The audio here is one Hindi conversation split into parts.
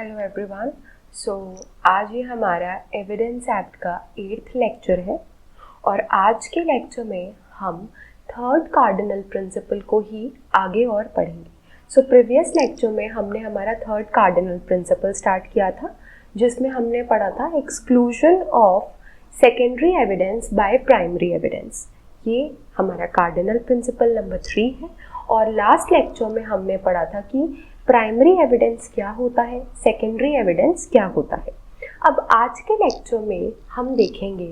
Hello everyone. आज ये हमारा एविडेंस एक्ट का 8th लेक्चर है और आज के लेक्चर में हम थर्ड कार्डिनल प्रिंसिपल को ही आगे और पढ़ेंगे। प्रीवियस लेक्चर में हमने हमारा थर्ड कार्डिनल प्रिंसिपल स्टार्ट किया था जिसमें हमने पढ़ा था exclusion of secondary evidence by primary evidence. ये हमारा कार्डिनल प्रिंसिपल नंबर 3 है और लास्ट लेक्चर में हमने पढ़ा था कि प्राइमरी एविडेंस क्या होता है, सेकेंडरी एविडेंस क्या होता है। अब आज के लेक्चर में हम देखेंगे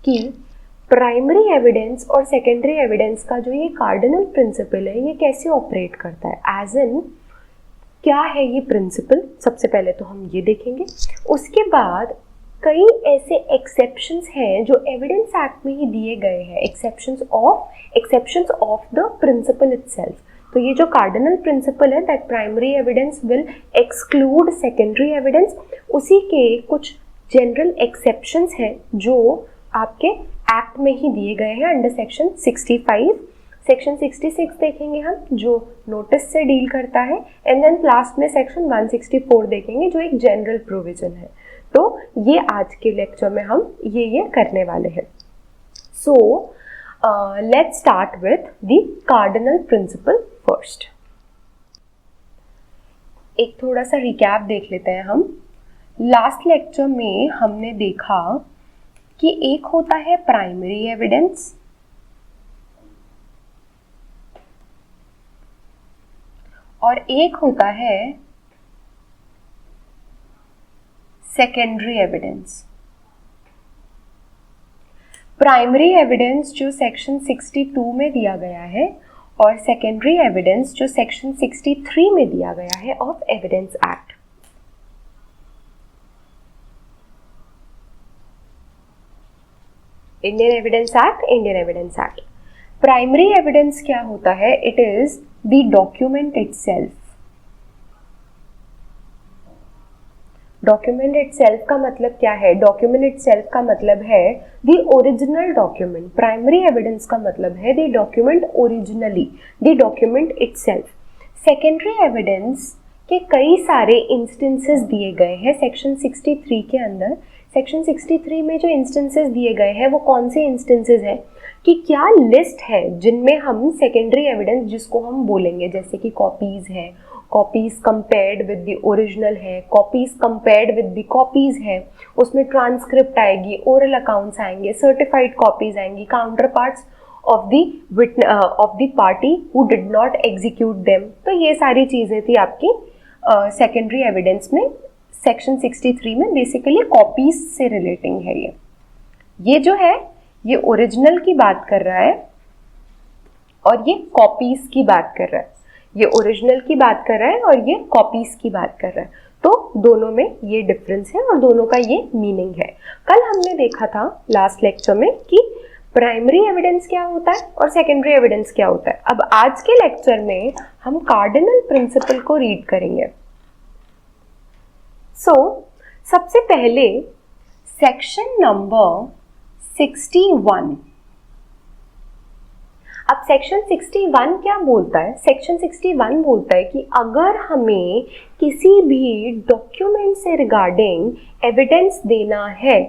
कि प्राइमरी एविडेंस और सेकेंडरी एविडेंस का जो ये कार्डिनल प्रिंसिपल है ये कैसे ऑपरेट करता है, एज इन क्या है ये प्रिंसिपल। सबसे पहले तो हम ये देखेंगे, उसके बाद कई ऐसे एक्सेप्शंस हैं जो एविडेंस एक्ट में ही दिए गए हैं, exceptions of the principle itself. तो ये जो कार्डिनल प्रिंसिपल है that primary evidence will exclude secondary evidence, उसी के कुछ जनरल एक्सेप्शंस हैं जो आपके एक्ट में ही दिए गए हैं अंडर सेक्शन 65। सेक्शन 66 देखेंगे हम जो नोटिस से डील करता है, एंड देन लास्ट में सेक्शन 164 देखेंगे जो एक जनरल प्रोविजन है। तो ये आज के लेक्चर में हम ये करने वाले हैं। Let's start with the cardinal principle first. एक थोड़ा सा रिकैप देख लेते हैं हम। लास्ट लेक्चर में हमने देखा कि एक होता है प्राइमरी एविडेंस और एक होता है सेकेंडरी एविडेंस। प्राइमरी एविडेंस जो सेक्शन 62 में दिया गया है और सेकेंडरी एविडेंस जो सेक्शन 63 में दिया गया है of evidence act. Indian evidence act. Primary evidence क्या होता है? It is the document itself. Document itself का मतलब क्या है? डॉक्यूमेंट इटसेल्फ का मतलब है the original document. Primary evidence का मतलब है the document originally, the document itself. Secondary evidence के कई सारे इंस्टेंसेस दिए गए हैं सेक्शन 63 के अंदर। सेक्शन 63 में जो इंस्टेंसेस दिए गए हैं वो कौन से इंस्टेंसेस हैं कि क्या लिस्ट है जिनमें हम सेकेंडरी एविडेंस जिसको हम बोलेंगे, जैसे कि कॉपीज है, copies compared with the original है, copies compared with the copies है, उसमें ट्रांसक्रिप्ट आएगी, ओरल अकाउंट्स आएंगे, सर्टिफाइड कॉपीज आएंगी, counterparts of the party who did not execute them. तो ये सारी चीजें थी आपकी सेकेंडरी एविडेंस में। सेक्शन 63 में बेसिकली कॉपीज से रिलेटिंग है। ये जो है ये ओरिजिनल की बात कर रहा है और ये कॉपीज की बात कर रहा है। ये ओरिजिनल की बात कर रहा है और ये कॉपीज की बात कर रहा है। तो दोनों में ये डिफरेंस है और दोनों का ये मीनिंग है। कल हमने देखा था लास्ट लेक्चर में कि प्राइमरी एविडेंस क्या होता है और सेकेंडरी एविडेंस क्या होता है। अब आज के लेक्चर में हम कार्डिनल प्रिंसिपल को रीड करेंगे। सबसे पहले सेक्शन नंबर 61। अब सेक्शन 61 क्या बोलता है? सेक्शन 61 बोलता है कि अगर हमें किसी भी डॉक्यूमेंट से रिगार्डिंग एविडेंस देना है,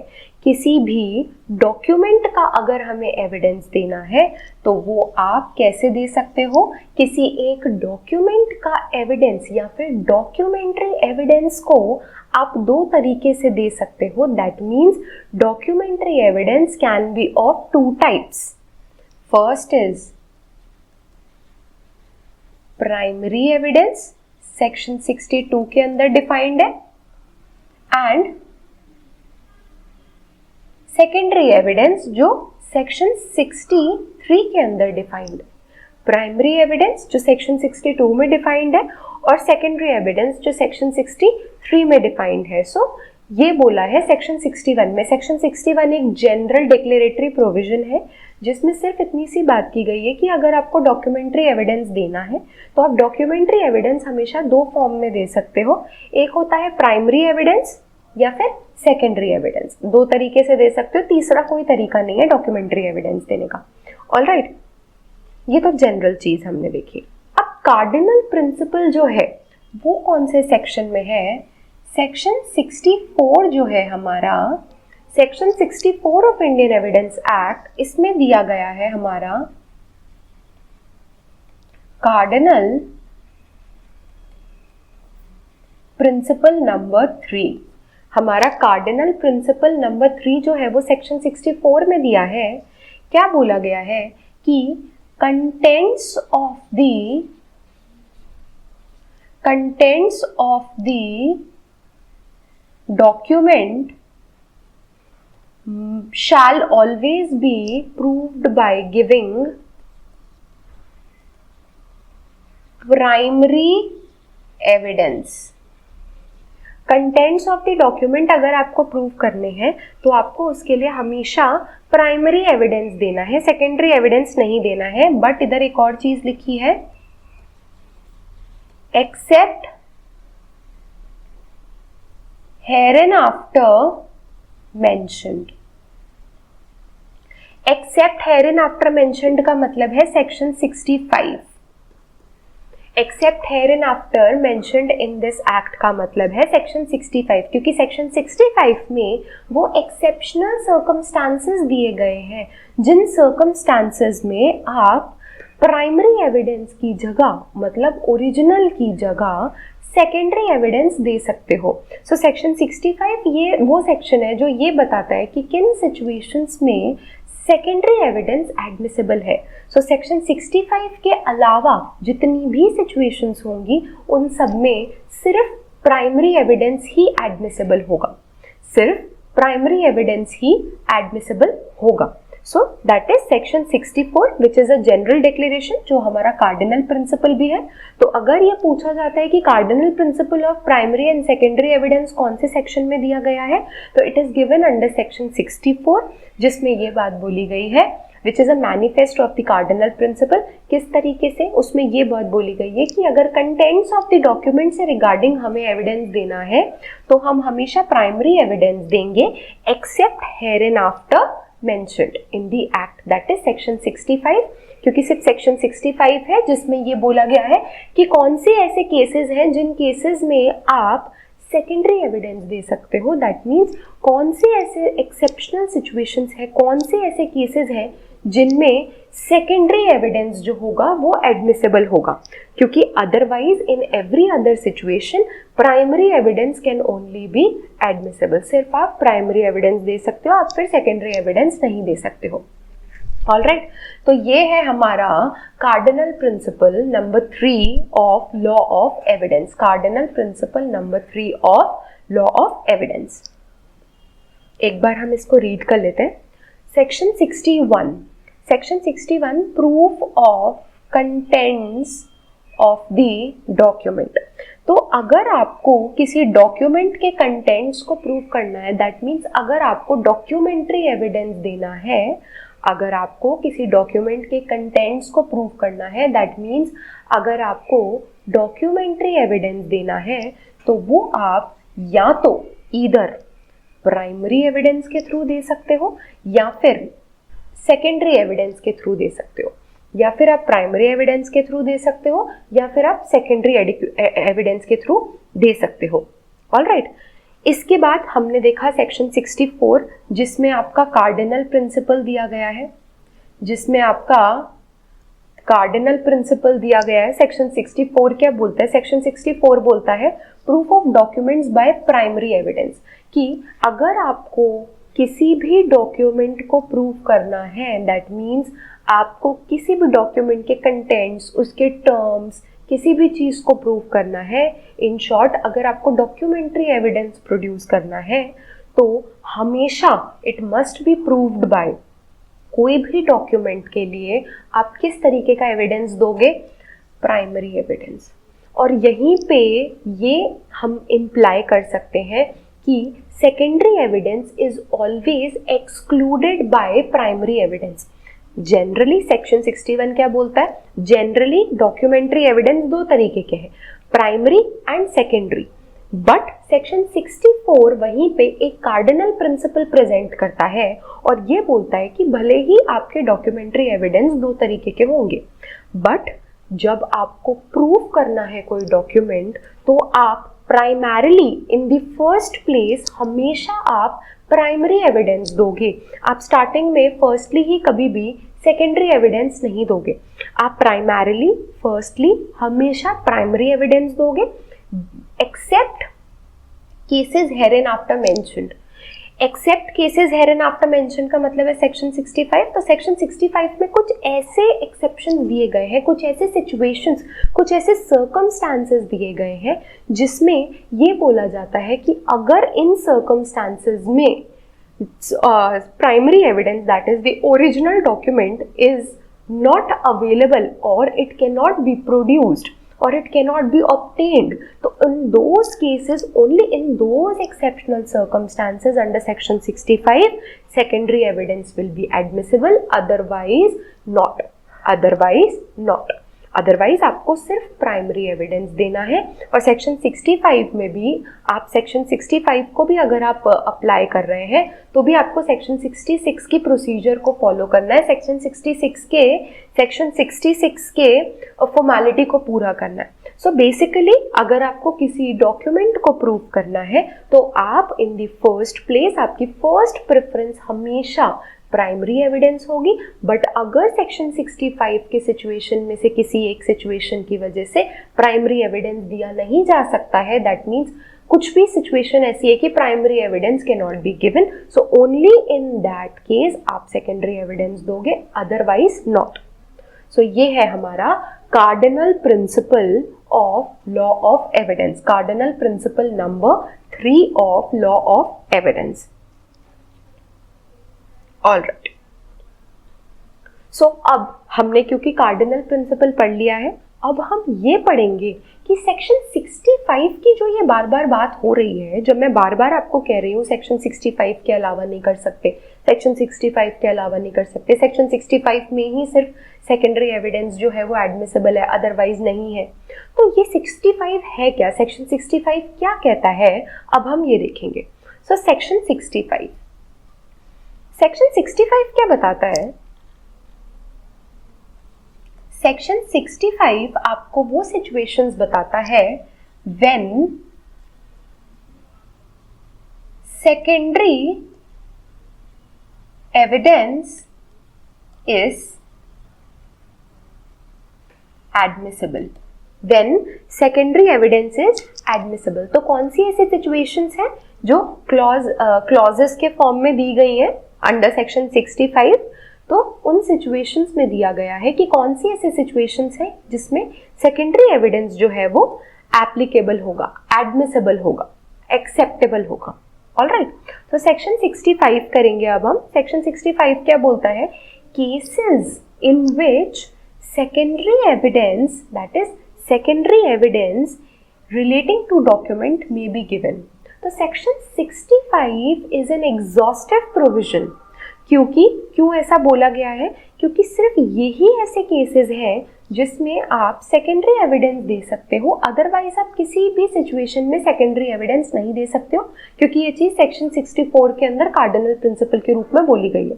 किसी भी डॉक्यूमेंट का अगर हमें एविडेंस देना है तो वो आप कैसे दे सकते हो? किसी एक डॉक्यूमेंट का एविडेंस या फिर डॉक्यूमेंट्री एविडेंस को आप दो तरीके से दे सकते हो। That means documentary evidence can be of two types. First is primary evidence, section 62 के अंदर डिफाइंड है, एंड सेकेंडरी एविडेंस जो सेक्शन 63 के अंदर डिफाइंड है। प्राइमरी एविडेंस जो सेक्शन 62 में डिफाइंड है और सेकेंडरी एविडेंस जो सेक्शन 63 में डिफाइंड है। ये बोला है सेक्शन 61 में। सेक्शन 61 एक जनरल डिक्लेरेटरी प्रोविजन है जिसमें सिर्फ इतनी सी बात की गई है कि अगर आपको डॉक्यूमेंट्री एविडेंस देना है तो आप डॉक्यूमेंट्री एविडेंस हमेशा दो फॉर्म में दे सकते हो। एक होता है प्राइमरी एविडेंस या फिर सेकेंडरी एविडेंस। दो तरीके से दे सकते हो, तीसरा कोई तरीका नहीं है डॉक्यूमेंट्री एविडेंस देने का। ऑलराइट, ये तो जनरल चीज हमने देखी। अब कार्डिनल प्रिंसिपल जो है वो कौन से सेक्शन में है? सेक्शन 64 जो है हमारा, section 64 of Indian evidence act, इसमें दिया गया है हमारा कार्डिनल प्रिंसिपल नंबर 3। हमारा कार्डिनल प्रिंसिपल नंबर 3 जो है वो सेक्शन 64 में दिया है। क्या बोला गया है कि contents of the document shall always be proved by giving primary evidence। Contents of the document अगर आपको प्रूव करने हैं तो आपको उसके लिए हमेशा प्राइमरी एविडेंस देना है, सेकेंडरी एविडेंस नहीं देना है। बट इधर एक और चीज लिखी है, except hereinafter mentioned. Except hereinafter mentioned का मतलब है section 65। Except hereinafter mentioned in this act का मतलब है सेक्शन 65, क्योंकि सेक्शन 65 में वो एक्सेप्शनल सर्कमस्टांसेस दिए गए हैं, जिन सर्कमस्टांसेस में आप प्राइमरी एविडेंस की जगह, मतलब ओरिजिनल की जगह, सेकेंडरी एविडेंस दे सकते हो। सो सेक्शन 65 ये वो सेक्शन है जो ये बताता है कि किन सिचुएशंस में सेकेंडरी एविडेंस एडमिसिबल है। सो सेक्शन 65 के अलावा जितनी भी सिचुएशंस होंगी उन सब में सिर्फ प्राइमरी एविडेंस ही एडमिसिबल होगा, सिर्फ प्राइमरी एविडेंस ही एडमिसिबल होगा। सो that is section 64 which is a general declaration, जो हमारा कार्डिनल प्रिंसिपल भी है। तो अगर ये पूछा जाता है कि cardinal principle of primary and secondary evidence कौन से सेक्शन में दिया गया है, तो it is given under section 64, जिसमें ये बात बोली गई है which is a manifest of the cardinal principle. किस तरीके से, उसमें ये बात बोली गई है कि अगर कंटेंट्स ऑफ द डॉक्यूमेंट से रिगार्डिंग हमें एविडेंस देना है तो हम हमेशा प्राइमरी एविडेंस देंगे, accept हेरेनआफ्टर mentioned in the act, that is section 65। क्योंकि सिर्फ सेक्शन 65 है जिसमें ये बोला गया है कि कौन से ऐसे केसेस हैं जिन केसेस में आप सेकेंडरी एविडेंस दे सकते हो। दैट मीन्स कौन से ऐसे एक्सेप्शनल सिचुएशंस है, कौन से ऐसे केसेस हैं जिनमें सेकेंडरी एविडेंस जो होगा वो एडमिसिबल होगा, क्योंकि otherwise in every other situation primary evidence can only B admissible. सिर्फ आप प्राइमरी एविडेंस दे सकते हो, आप फिर सेकेंडरी एविडेंस नहीं दे सकते हो। ऑलराइट, तो ये है हमारा cardinal principle number 3 of law of evidence, cardinal principle number 3 of law of evidence. एक बार हम इसको रीड कर लेते हैं। Section 61, section 61 proof of contents of the document. तो अगर आपको किसी डॉक्यूमेंट के कंटेंट्स को प्रूव करना है, दैट मीन्स अगर आपको डॉक्यूमेंट्री एविडेंस देना है, अगर आपको किसी डॉक्यूमेंट के कंटेंट्स को प्रूव करना है, दैट मीन्स अगर आपको डॉक्यूमेंट्री एविडेंस देना है, तो वो आप या तो ईदर प्राइमरी एविडेंस के थ्रू दे सकते हो या फिर सेकेंडरी एविडेंस के थ्रू दे सकते हो, या फिर आप प्राइमरी एविडेंस के थ्रू दे सकते हो या फिर आप सेकेंडरी एविडेंस के थ्रू दे सकते हो। ऑलराइट, इसके बाद हमने देखा सेक्शन 64 जिसमें आपका कार्डिनल प्रिंसिपल दिया गया है, जिसमें आपका कार्डिनल प्रिंसिपल दिया गया है। सेक्शन 64 क्या बोलता है? सेक्शन 64 बोलता है proof of documents by primary evidence, कि अगर आपको किसी भी डॉक्यूमेंट को प्रूव करना है, दैट मीन्स आपको किसी भी डॉक्यूमेंट के कंटेंट्स, उसके टर्म्स, किसी भी चीज़ को प्रूव करना है, इन शॉर्ट अगर आपको डॉक्यूमेंट्री एविडेंस प्रोड्यूस करना है तो हमेशा it must be proved bye, कोई भी डॉक्यूमेंट के लिए आप किस तरीके का एविडेंस दोगे? Primary evidence. और यहीं पे ये हम इम्प्लाई कर सकते हैं कि secondary evidence is always excluded by primary evidence. Generally section 61 क्या बोलता है? जनरली डॉक्यूमेंट्री एविडेंस दो तरीके के हैं, primary and secondary. But section 64 वहीं पे एक कार्डिनल प्रिंसिपल प्रेजेंट करता है और ये बोलता है कि भले ही आपके डॉक्यूमेंट्री एविडेंस दो तरीके के होंगे, बट जब आपको प्रूव करना है कोई डॉक्यूमेंट तो आप primarily in the first place हमेशा आप प्राइमरी एविडेंस दोगे। आप स्टार्टिंग में फर्स्टली ही कभी भी सेकेंडरी एविडेंस नहीं दोगे। आप प्राइमरीली फर्स्टली हमेशा प्राइमरी एविडेंस दोगे, except cases hereinafter mentioned. Except cases hereinafter mention का मतलब है सेक्शन 65। तो सेक्शन 65 में कुछ ऐसे एक्सेप्शन दिए गए हैं, कुछ ऐसे सिचुएशंस, कुछ ऐसे सर्कमस्टांसेस दिए गए हैं जिसमें ये बोला जाता है कि अगर इन सर्कमस्टांसेस में primary evidence, that is the original document, is not available or it cannot be produced or it cannot be obtained, so in those cases, only in those exceptional circumstances under section 65 secondary evidence will be admissible, otherwise not। Otherwise आपको सिर्फ प्राइमरी एविडेंस देना है। और सेक्शन 65 में भी आप सेक्शन 65 को भी अगर आप अप्लाई कर रहे हैं तो भी आपको सेक्शन 66 की प्रोसीजर को फॉलो करना है, सेक्शन 66 के फॉर्मेलिटी को पूरा करना है। सो बेसिकली अगर आपको किसी डॉक्यूमेंट को प्रूव करना है तो आप इन द फर्स्ट प्लेस, आपकी फर्स्ट प्रेफरेंस हमेशा प्राइमरी एविडेंस होगी। बट अगर सेक्शन 65 के सिचुएशन में से किसी एक सिचुएशन की वजह से प्राइमरी एविडेंस दिया नहीं जा सकता है, दैट मीन्स कुछ भी सिचुएशन ऐसी है कि primary evidence cannot be given, so only in that case आप सेकेंडरी एविडेंस दोगे, अदरवाइज नॉट। सो ये है हमारा cardinal principle of law of evidence, cardinal principle number 3 of law of evidence. All right, so अब हमने क्योंकि कार्डिनल प्रिंसिपल पढ़ लिया है, अब हम ये पढ़ेंगे कि सेक्शन 65 की जो ये बार बार बात हो रही है, जब मैं बार बार आपको कह रही हूँ सेक्शन 65 के अलावा नहीं कर सकते, सेक्शन 65 के अलावा नहीं कर सकते, सेक्शन 65 में ही सिर्फ सेकेंडरी एविडेंस जो है वो एडमिसिबल है, अदरवाइज नहीं है। तो ये 65 है क्या, सेक्शन 65 क्या कहता है, अब हम ये देखेंगे। सो सेक्शन 65 क्या बताता है? सेक्शन 65 आपको वो सिचुएशंस बताता है when secondary evidence is admissible, when secondary evidence is admissible. तो कौन सी ऐसी सिचुएशंस हैं जो क्लॉजेस के फॉर्म में दी गई हैं अंडर सेक्शन 65? तो उन सिचुएशंस में दिया गया है कि कौन सी ऐसी सिचुएशंस हैं जिसमें सेकेंडरी एविडेंस जो है वो एप्लीकेबल होगा, एडमिसिबल होगा, एक्सेप्टेबल होगा। ऑलराइट, तो सेक्शन 65 करेंगे अब हम। सेक्शन 65 क्या बोलता है? Cases in which secondary evidence, that is secondary evidence relating to document may be given. तो section 65 is an exhaustive provision. क्यों ऐसा बोला गया है? क्योंकि सिर्फ यही ऐसे केसेस हैं जिसमें आप सेकेंडरी एविडेंस दे सकते हो, अदरवाइज आप किसी भी सिचुएशन में सेकेंडरी एविडेंस नहीं दे सकते हो, क्योंकि ये चीज सेक्शन 64 के अंदर कार्डिनल प्रिंसिपल के रूप में बोली गई है।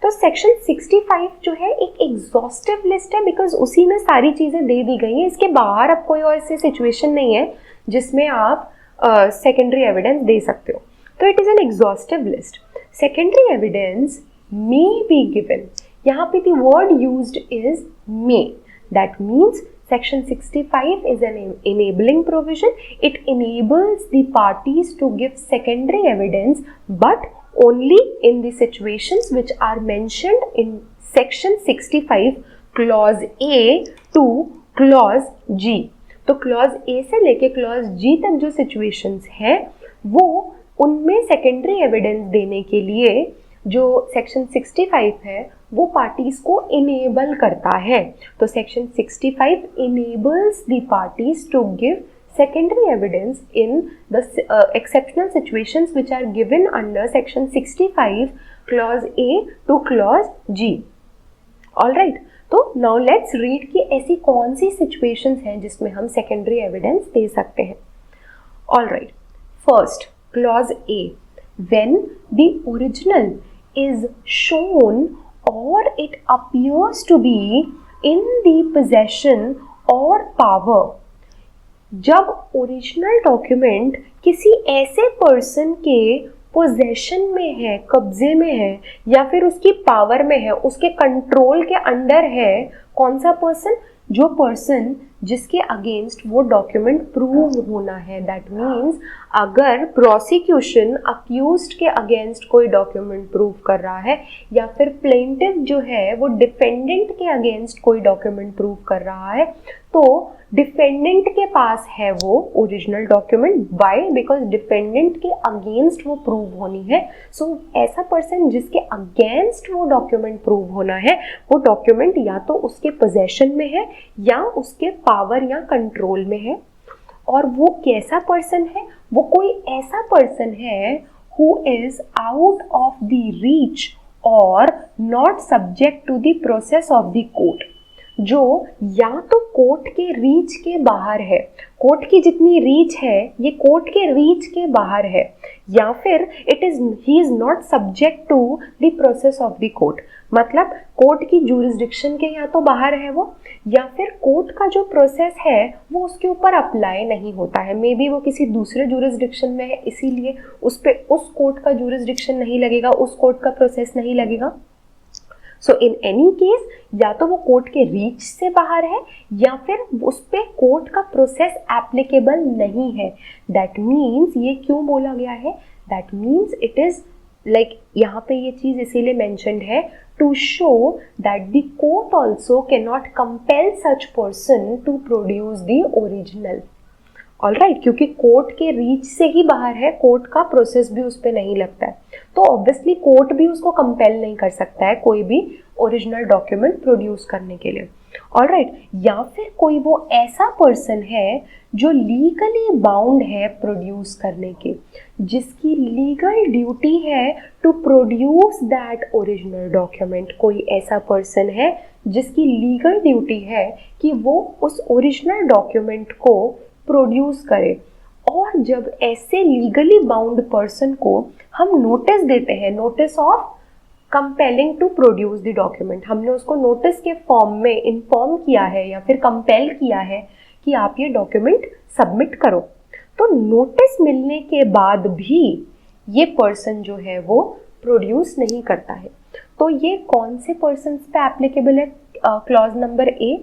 तो सेक्शन 65 जो है एक एग्जॉस्टिव लिस्ट है, बिकॉज उसी में सारी चीजें दे दी गई हैं। इसके बाहर अब कोई और ऐसी सिचुएशन नहीं है जिसमें आप सेकेंडरी एविडेंस दे सकते हो। तो it is an exhaustive list. Secondary evidence may be given, यहाँ पे the word used is may, that means section 65 is an enabling provision. It enables the parties to give secondary evidence, but only in the situations which are mentioned in section 65 clause A to clause G. तो क्लॉज ए से लेके क्लॉज जी तक जो सिचुएशंस हैं वो उनमें सेकेंडरी एविडेंस देने के लिए जो सेक्शन 65 है वो पार्टीज को इनेबल करता है। तो section 65 enables the parties to give secondary evidence in the exceptional situations which are given under section 65 clause A to clause G. All right, तो now let's read कि ऐसी कौन सी situations हैं जिसमें हम secondary evidence दे सकते हैं। All right, first clause A, when the original is shown or it appears to be in the possession or power जब ओरिजिनल डॉक्यूमेंट किसी ऐसे पर्सन के पोजेशन में है, कब्जे में है, या फिर उसकी पावर में है, उसके कंट्रोल के अंडर है, कौन सा पर्सन? जो पर्सन जिसके अगेंस्ट वो डॉक्यूमेंट प्रूव होना है। दैट मीन्स अगर प्रोसिक्यूशन अक्यूज्ड के अगेंस्ट कोई डॉक्यूमेंट प्रूव कर रहा है, या फिर प्लेंटिफ जो है वो डिफेंडेंट के अगेंस्ट कोई डॉक्यूमेंट प्रूव कर रहा है, तो डिफेंडेंट के पास है वो original document. Why? Because defendant के अगेंस्ट वो प्रूव होनी है। सो ऐसा पर्सन जिसके अगेंस्ट वो डॉक्यूमेंट प्रूव होना है, वो डॉक्यूमेंट या तो उसके पोजेशन में है या उसके पावर या कंट्रोल में है। और वो कैसा पर्सन है? वो कोई ऐसा पर्सन है who is out of the reach और not subject to the process of the court, जो या तो कोर्ट के रीच के बाहर है, कोर्ट की जितनी रीच है ये कोर्ट के रीच के बाहर है, या फिर he is not subject to the process of the court. मतलब कोर्ट की जुरिस्डिक्शन के या तो बाहर है वो, या फिर कोर्ट का जो प्रोसेस है वो उसके ऊपर अप्लाई नहीं होता है। मे बी वो किसी दूसरे जुरिस्डिक्शन में है, इसीलिए उस कोर्ट का जुरिस्डिक्शन नहीं लगेगा, उस कोर्ट का प्रोसेस नहीं लगेगा। सो इन एनी केस या तो वो कोर्ट के रीच से बाहर है, या फिर उस पे कोर्ट का प्रोसेस एप्लीकेबल नहीं है। दैट मीन्स ये क्यों बोला गया है? That means it is like यहाँ पे ये चीज इसीलिए मेंशन्ड है to show that the court also can not compel such person to produce the original. Alright, क्योंकि कोर्ट के रीच से ही बाहर है, कोर्ट का प्रोसेस भी उस पर नहीं लगता है, तो ऑब्वियसली कोर्ट भी उसको कंपेल नहीं कर सकता है कोई भी ओरिजिनल डॉक्यूमेंट प्रोड्यूस करने के लिए। ऑलराइट, या फिर कोई वो ऐसा पर्सन है जो लीगली बाउंड है प्रोड्यूस करने के, जिसकी लीगल ड्यूटी है to produce that original document. कोई ऐसा पर्सन है जिसकी लीगल ड्यूटी है कि वो उस ओरिजिनल डॉक्यूमेंट को प्रोड्यूस करे। और जब ऐसे लीगली बाउंड पर्सन को हम नोटिस देते हैं, notice of compelling to produce the document, हमने उसको नोटिस के फॉर्म में इन्फॉर्म किया है या फिर कंपेल किया है कि आप ये डॉक्यूमेंट सबमिट करो, तो नोटिस मिलने के बाद भी ये पर्सन जो है वो प्रोड्यूस नहीं करता है। तो ये कौन से पर्सन पे एप्लीकेबल है? क्लॉज नंबर ए,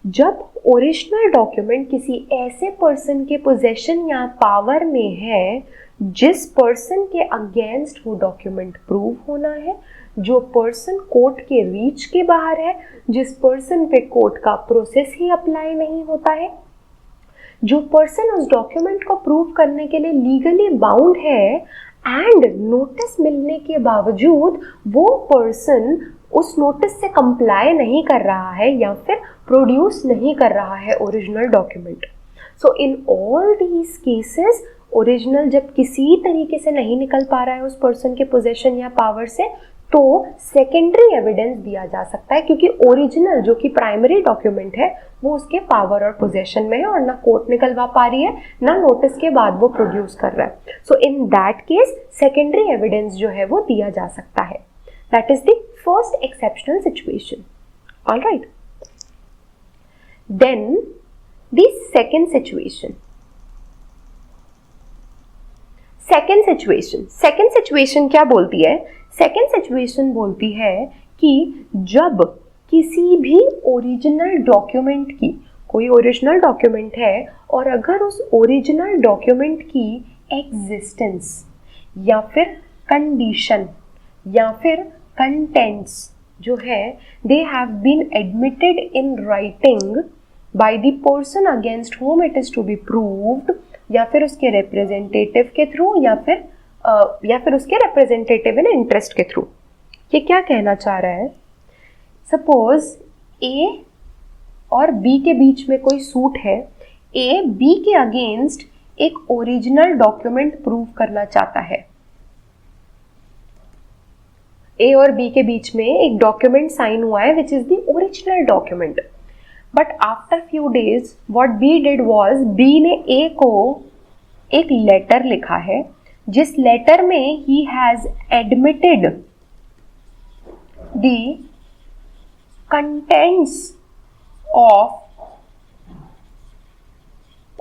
जब ओरिजिनल डॉक्यूमेंट किसी ऐसे पर्सन के पोजेशन या पावर में है जिस पर्सन के अगेंस्ट वो डॉक्यूमेंट प्रूव होना है, जो पर्सन कोर्ट के रीच के बाहर है, जिस पर्सन पे कोर्ट का प्रोसेस ही अप्लाई नहीं होता है, जो पर्सन उस डॉक्यूमेंट को प्रूव करने के लिए लीगली बाउंड है, एंड नोटिस मिलने के बावजूद वो पर्सन उस नोटिस से कंप्लाई नहीं कर रहा है या फिर प्रोड्यूस नहीं कर रहा है original document. So in all these cases original जब किसी तरीके से नहीं निकल पा रहा है उस पर्सन के पोजेशन या पावर से, तो सेकेंडरी एविडेंस दिया जा सकता है, क्योंकि ओरिजिनल जो कि प्राइमरी डॉक्यूमेंट है वो उसके पावर और पोजेशन में है और ना कोर्ट निकलवा पा रही है ना नोटिस के बाद वो प्रोड्यूस कर रहा है। So in that case secondary evidence जो है वो दिया जा सकता है। That is the first exceptional situation. Alright, then the second situation. Second situation क्या बोलती है? सेकेंड सिचुएशन बोलती है कि जब किसी भी ओरिजिनल डॉक्यूमेंट की, कोई ओरिजिनल डॉक्यूमेंट है और अगर उस ओरिजिनल डॉक्यूमेंट की एग्जिस्टेंस या फिर कंडीशन या फिर कंटेंट्स जो है they have been admitted in writing by the person against whom it is to be proved, या फिर उसके रिप्रेजेंटेटिव के थ्रू या फिर उसके रिप्रेजेंटेटिव इन इंटरेस्ट के थ्रू। ये क्या कहना चाह रहा है? सपोज ए और बी के बीच में कोई सूट है, ए बी के अगेंस्ट एक ओरिजिनल डॉक्यूमेंट प्रूव करना चाहता है। ए और बी के बीच में एक डॉक्यूमेंट साइन हुआ है which is the original document, but after few days what B did was, B ने ए को एक लेटर लिखा है जिस लेटर में ही has admitted the contents of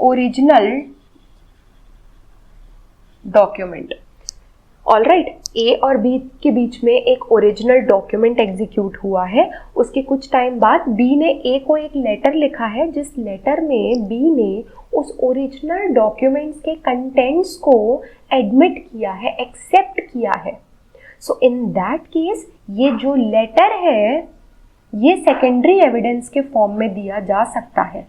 original document. Alright, A और बी के बीच में एक ओरिजिनल डॉक्यूमेंट एग्जीक्यूट हुआ है। उसके कुछ टाइम बाद बी ने ए को एक लेटर लिखा है, जिस लेटर में बी ने उस ओरिजिनल डॉक्यूमेंट्स के कंटेंट्स को एडमिट किया है, एक्सेप्ट किया है। सो इन दैट केस ये जो लेटर है ये सेकेंडरी एविडेंस के फॉर्म में दिया जा सकता है।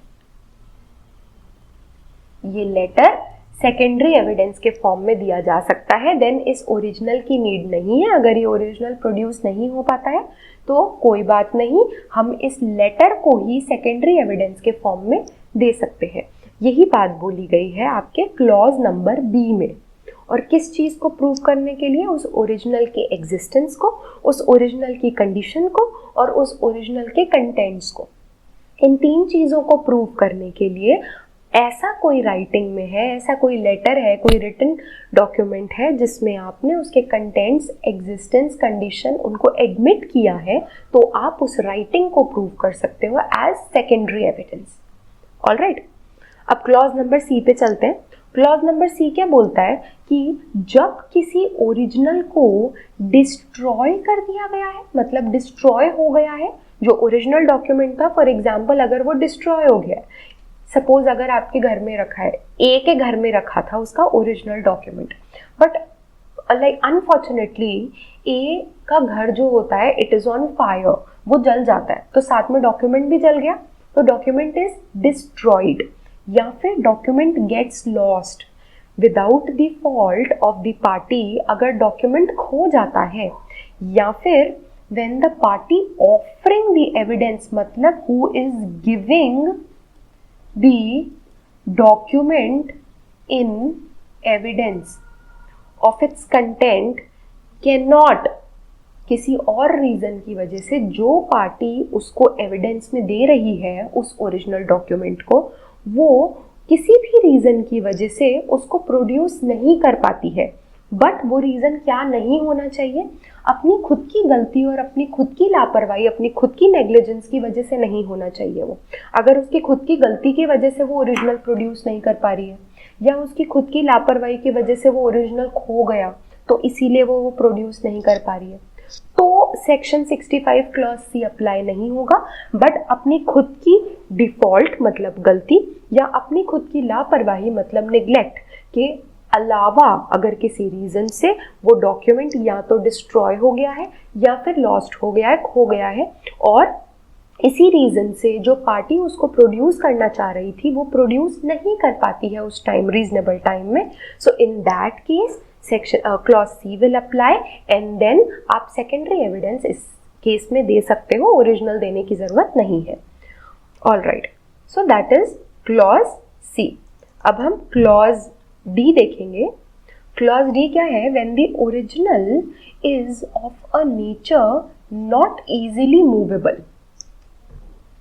ये लेटर सेकेंडरी एविडेंस के फॉर्म में दिया जा सकता है। देन इस ओरिजिनल की नीड नहीं है। अगर ये ओरिजिनल प्रोड्यूस नहीं हो पाता है तो कोई बात नहीं, हम इस लेटर को ही सेकेंडरी एविडेंस के फॉर्म में दे सकते हैं। यही बात बोली गई है आपके क्लॉज नंबर बी में। और किस चीज़ को प्रूव करने के लिए? उस ओरिजिनल के एग्जिस्टेंस को, उस ओरिजिनल की कंडीशन को और उस ओरिजिनल के कंटेंट्स को। इन तीन चीज़ों को प्रूव करने के लिए ऐसा कोई राइटिंग में है, ऐसा कोई लेटर है, कोई रिटन डॉक्यूमेंट है जिसमें आपने उसके कंटेंट्स, एग्जिस्टेंस, कंडीशन उनको एडमिट किया है, तो आप उस राइटिंग को प्रूव कर सकते हो एज सेकेंडरी एविडेंस। ऑलराइट, अब क्लॉज नंबर सी पे चलते हैं। क्लॉज नंबर सी क्या बोलता है कि जब किसी ओरिजिनल को डिस्ट्रॉय कर दिया गया है, मतलब डिस्ट्रॉय हो गया है, जो ओरिजिनल डॉक्यूमेंट था, फॉर एग्जाम्पल अगर वो डिस्ट्रॉय हो गया है, सपोज अगर आपके घर में रखा है, ए के घर में रखा था उसका original document, but like unfortunately A का घर जो होता है इट इज ऑन फायर, वो जल जाता है, तो साथ में डॉक्यूमेंट भी जल गया, तो डॉक्यूमेंट इज डिस्ट्रॉयड। या फिर document gets lost without the fault of the party, अगर डॉक्यूमेंट खो जाता है, या फिर when the party offering the evidence, मतलब who is giving the document in evidence of its content cannot, किसी और रीज़न की वजह से जो पार्टी उसको एविडेंस में दे रही है उस ओरिजिनल डॉक्यूमेंट को, वो किसी भी रीज़न की वजह से उसको प्रोड्यूस नहीं कर पाती है। बट वो रीज़न क्या नहीं होना चाहिए? अपनी खुद की गलती और अपनी खुद की लापरवाही, अपनी खुद की नेग्लिजेंस की वजह से नहीं होना चाहिए। वो अगर उसकी खुद की गलती की वजह से वो ओरिजिनल प्रोड्यूस नहीं कर पा रही है, या उसकी खुद की लापरवाही की वजह से वो ओरिजिनल खो गया, तो इसीलिए वो प्रोड्यूस नहीं कर पा रही है, तो सेक्शन 65 क्लॉज सी अप्लाई नहीं होगा। बट अपनी खुद की डिफॉल्ट मतलब गलती, या अपनी खुद की लापरवाही मतलब निग्लेक्ट के अलावा अगर किसी रीज़न से वो डॉक्यूमेंट या तो डिस्ट्रॉय हो गया है या फिर लॉस्ट हो गया है, खो गया है, और इसी रीज़न से जो पार्टी उसको प्रोड्यूस करना चाह रही थी वो प्रोड्यूस नहीं कर पाती है उस टाइम, रीजनेबल टाइम में, so in that case section clause C will apply, and then आप सेकेंडरी एविडेंस इस केस में दे सकते हो, ओरिजिनल देने की ज़रूरत नहीं है। Alright, so that is clause C. अब हम क्लॉज डी देखेंगे। क्लॉज डी क्या है? When the original is of a nature not easily movable.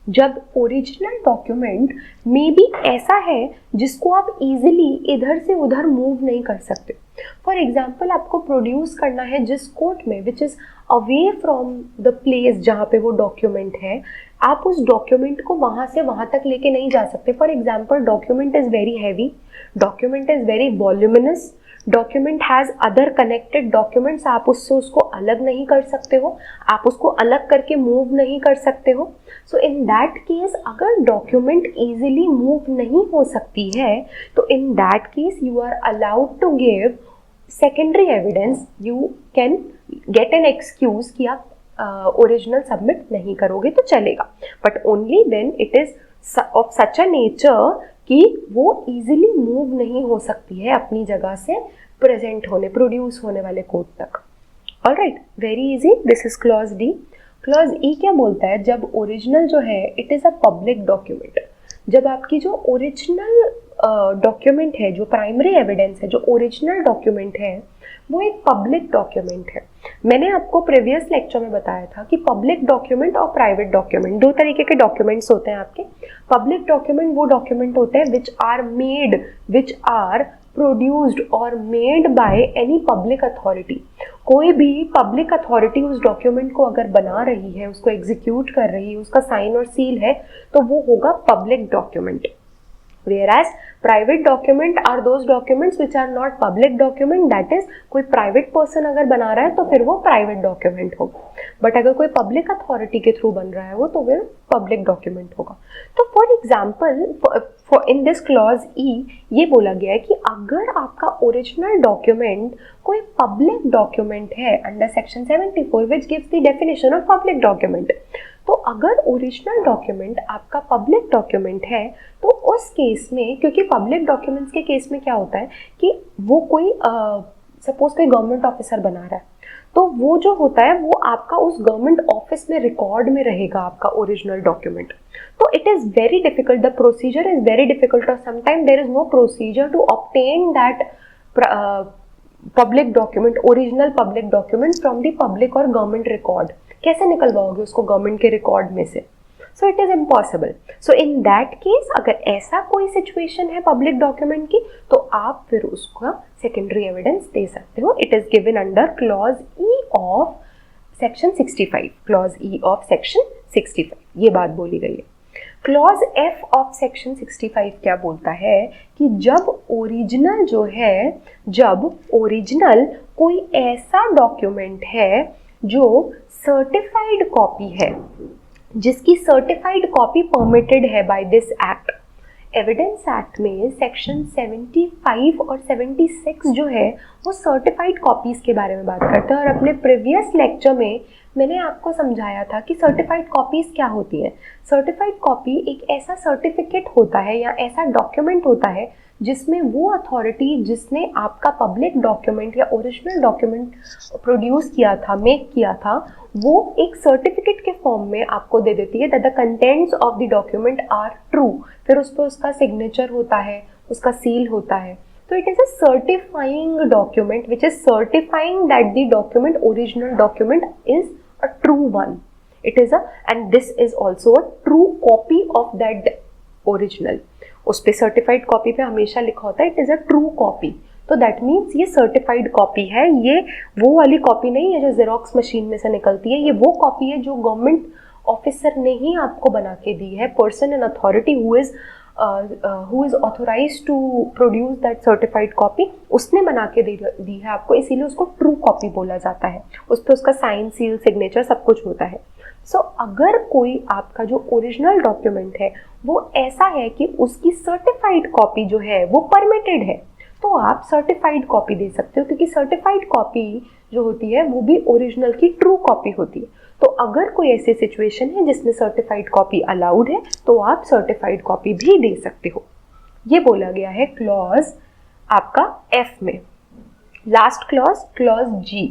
जब ओरिजिनल डॉक्यूमेंट में भी ऐसा है जिसको आप इजीली इधर से उधर मूव नहीं कर सकते। फॉर एग्जाम्पल आपको प्रोड्यूस करना है जिस कोर्ट में which is away from the place जहाँ पे वो डॉक्यूमेंट है, आप उस डॉक्यूमेंट को वहाँ से वहाँ तक लेके नहीं जा सकते। For example document is very heavy, document is very voluminous, document has other connected documents, आप उससे उसको अलग नहीं कर सकते हो, आप उसको अलग करके मूव नहीं कर सकते हो। सो इन दैट केस अगर डॉक्यूमेंट इजीली मूव नहीं हो सकती है, तो in that case you are allowed to give secondary evidence. You can get an excuse कि आप ओरिजिनल सबमिट नहीं करोगे तो चलेगा, but only when it is of such a nature कि वो इजीली मूव नहीं हो सकती है अपनी जगह से प्रेजेंट होने, प्रोड्यूस होने वाले कोड तक। Alright, very easy, this is clause D. Clause ई क्या बोलता है? जब ओरिजिनल जो है it is a public document, जब आपकी जो ओरिजिनल डॉक्यूमेंट है, जो प्राइमरी एविडेंस है, जो ओरिजिनल डॉक्यूमेंट है, वो एक पब्लिक डॉक्यूमेंट है। मैंने आपको प्रीवियस लेक्चर में बताया था कि पब्लिक डॉक्यूमेंट और प्राइवेट डॉक्यूमेंट, दो तरीके के डॉक्यूमेंट्स होते हैं आपके। पब्लिक डॉक्यूमेंट वो डॉक्यूमेंट होते हैं विच आर प्रोड्यूस्ड और made by any public authority. कोई भी पब्लिक अथॉरिटी उस डॉक्यूमेंट को अगर बना रही है, उसको एग्जीक्यूट कर रही है, उसका साइन और सील है, तो वो होगा public document. Whereas private document are those documents which are not public document, that is कोई private person अगर बना रहा है तो फिर वो private document होगा, बट अगर कोई public authority के थ्रू बन रहा है वो तो फिर public document होगा। तो for example in this clause E ये बोला गया है कि अगर आपका original document कोई public document है under section 74 which gives the definition of public document, तो अगर ओरिजिनल डॉक्यूमेंट आपका पब्लिक डॉक्यूमेंट है तो उस केस में, क्योंकि पब्लिक डॉक्यूमेंट्स के केस में क्या होता है कि वो कोई सपोज कोई गवर्नमेंट ऑफिसर बना रहा है तो वो जो होता है वो आपका उस गवर्नमेंट ऑफिस में रिकॉर्ड में रहेगा आपका ओरिजिनल डॉक्यूमेंट। तो it is very difficult, the procedure is very difficult और sometime there is no procedure to obtain that public document, original public document from the public और गवर्नमेंट रिकॉर्ड। कैसे निकलवाओगे उसको गवर्नमेंट के रिकॉर्ड में से? So it is impossible. So in that case अगर ऐसा कोई सिचुएशन है पब्लिक डॉक्यूमेंट की तो आप फिर उसका सेकेंडरी एविडेंस दे सकते हो। It is given under clause E of section 65, clause E of section 65, ये बात बोली गई है। क्लॉज एफ ऑफ सेक्शन 65 क्या बोलता है कि जब ओरिजिनल जो है, जब ओरिजिनल कोई ऐसा डॉक्यूमेंट है जो सर्टिफाइड कॉपी है, जिसकी सर्टिफाइड कॉपी परमिटेड है by this act. Evidence act में सेक्शन 75 और 76 जो है वो सर्टिफाइड कॉपीज़ के बारे में बात करते हैं और अपने प्रीवियस लेक्चर में मैंने आपको समझाया था कि सर्टिफाइड कॉपीज़ क्या होती हैं। सर्टिफाइड कॉपी एक ऐसा सर्टिफिकेट होता है या ऐसा डॉक्यूमेंट होता है जिसमें वो अथॉरिटी जिसने आपका पब्लिक डॉक्यूमेंट या ओरिजिनल डॉक्यूमेंट प्रोड्यूस किया था, मेक किया था, वो एक सर्टिफिकेट के फॉर्म में आपको दे देती है that the contents of the document are true. फिर उस पर उसका सिग्नेचर होता है, उसका सील होता है। तो it is a certifying document which is certifying that the document, original document is a true one. It is and this is also a true copy of that original. उस पर सर्टिफाइड कॉपी पे हमेशा लिखा होता है it is a true copy. तो दैट मीन्स ये सर्टिफाइड कॉपी है, ये वो वाली कॉपी नहीं है जो जेरोक्स मशीन में से निकलती है। ये वो कॉपी है जो गवर्नमेंट ऑफिसर ने ही आपको बना के दी है, person and authority who is authorized to produce that certified copy, उसने बना के दी है आपको, इसीलिए उसको ट्रू कॉपी बोला जाता है। उस पर उसका साइन, सील, सिग्नेचर सब कुछ होता है। सो अगर कोई आपका जो ओरिजिनल डॉक्यूमेंट है वो ऐसा है कि उसकी सर्टिफाइड कॉपी जो है वो परमिटेड है तो आप सर्टिफाइड कॉपी दे सकते हो, क्योंकि सर्टिफाइड कॉपी जो होती है वो भी ओरिजिनल की ट्रू कॉपी होती है। तो अगर कोई ऐसी सिचुएशन है जिसमें सर्टिफाइड कॉपी अलाउड है तो आप सर्टिफाइड कॉपी भी दे सकते हो। ये बोला गया है क्लॉज आपका एफ में। लास्ट क्लॉज, क्लॉज जी।